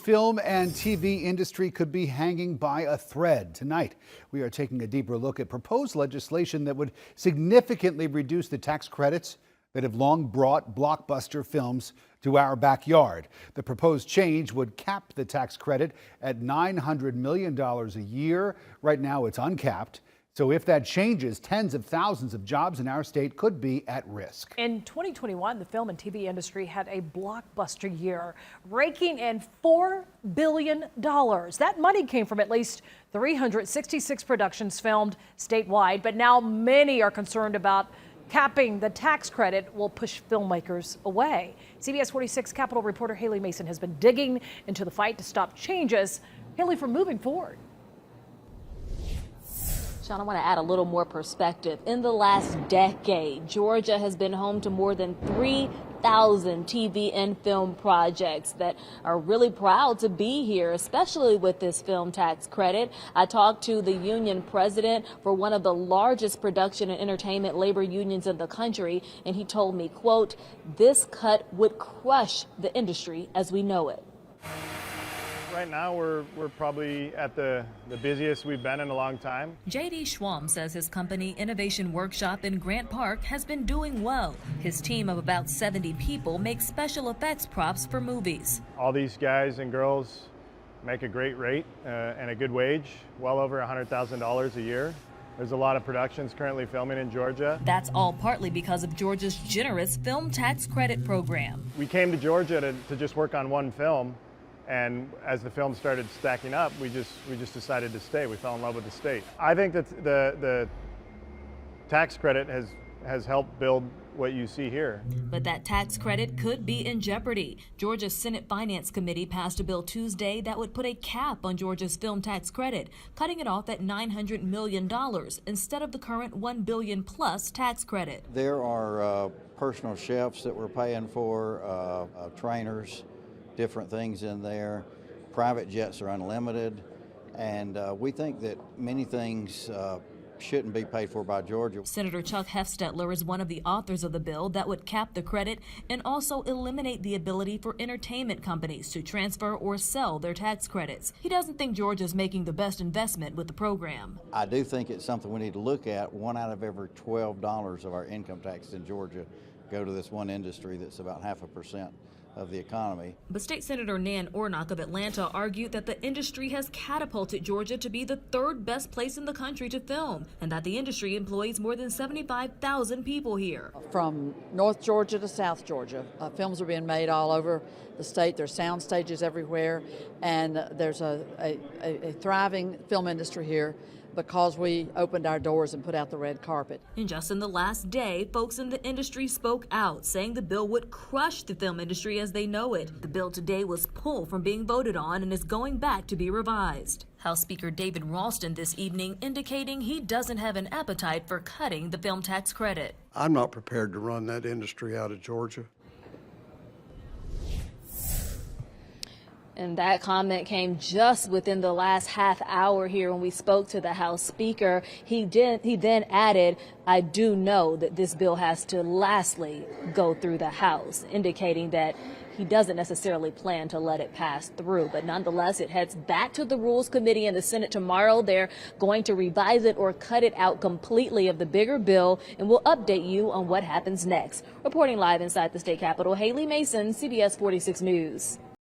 film and TV industry could be hanging by a thread. Tonight, we are taking a deeper look at proposed legislation that would significantly reduce the tax credits that have long brought blockbuster films to our backyard. The proposed change would cap the tax credit at $900 million a year. Right now, it's uncapped. So if that changes, tens of thousands of jobs in our state could be at risk. In 2021, the film and TV industry had a blockbuster year, raking in $4 billion. That money came from at least 366 productions filmed statewide, but now many are concerned about capping the tax credit will push filmmakers away. CBS 46 Capitol reporter Haley Mason has been digging into the fight to stop changes. Haley, from moving forward. Sean, I want to add a little more perspective. In the last decade, Georgia has been home to more than 3,000 TV and film projects that are really proud to be here, especially with this film tax credit. I talked to the union president for one of the largest production and entertainment labor unions in the country, and he told me, quote, "This cut would crush the industry as we know it." Right now, we're probably at the busiest we've been in a long time. J.D. Schwam says his company Innovation Workshop in Grant Park has been doing well. His team of about 70 people makes special effects props for movies. All these guys and girls make a great rate and a good wage, well over $100,000 a year. There's a lot of productions currently filming in Georgia. That's all partly because of Georgia's generous film tax credit program. We came to Georgia to just work on one film. And as the film started stacking up, we just decided to stay. We fell in love with the state. I think that the tax credit has helped build what you see here. But that tax credit could be in jeopardy. Georgia's Senate Finance Committee passed a bill Tuesday that would put a cap on Georgia's film tax credit, cutting it off at $900 million instead of the current $1 billion plus tax credit. There are personal chefs that we're paying for, trainers, different things in there. Private jets are unlimited, and we think that many things shouldn't be paid for by Georgia. Senator Chuck Hufstetler is one of the authors of the bill that would cap the credit and also eliminate the ability for entertainment companies to transfer or sell their tax credits. He doesn't think Georgia's making the best investment with the program. I do think it's something we need to look at. 1 out of every $12 of our income tax in Georgia go to this one industry that's about 0.5% of the economy. But State Senator Nan Ornock of Atlanta argued that the industry has catapulted Georgia to be the third best place in the country to film, and that the industry employs more than 75,000 people here. From North Georgia to South Georgia, films are being made all over the state. There's sound stages everywhere, and there's a thriving film industry here because we opened our doors and put out the red carpet. And just in the last day, folks in the industry spoke out, saying the bill would crush the film industry as they know it. The bill today was pulled from being voted on and is going back to be revised. House Speaker David Ralston this evening indicating he doesn't have an appetite for cutting the film tax credit. I'm not prepared to run that industry out of Georgia. And that comment came just within the last half hour here when we spoke to the House Speaker. He then added, "I do know that this bill has to lastly go through the House," indicating that he doesn't necessarily plan to let it pass through. But nonetheless, it heads back to the Rules Committee in the Senate tomorrow. They're going to revise it or cut it out completely of the bigger bill, and we'll update you on what happens next. Reporting live inside the state capitol, Haley Mason, CBS 46 News.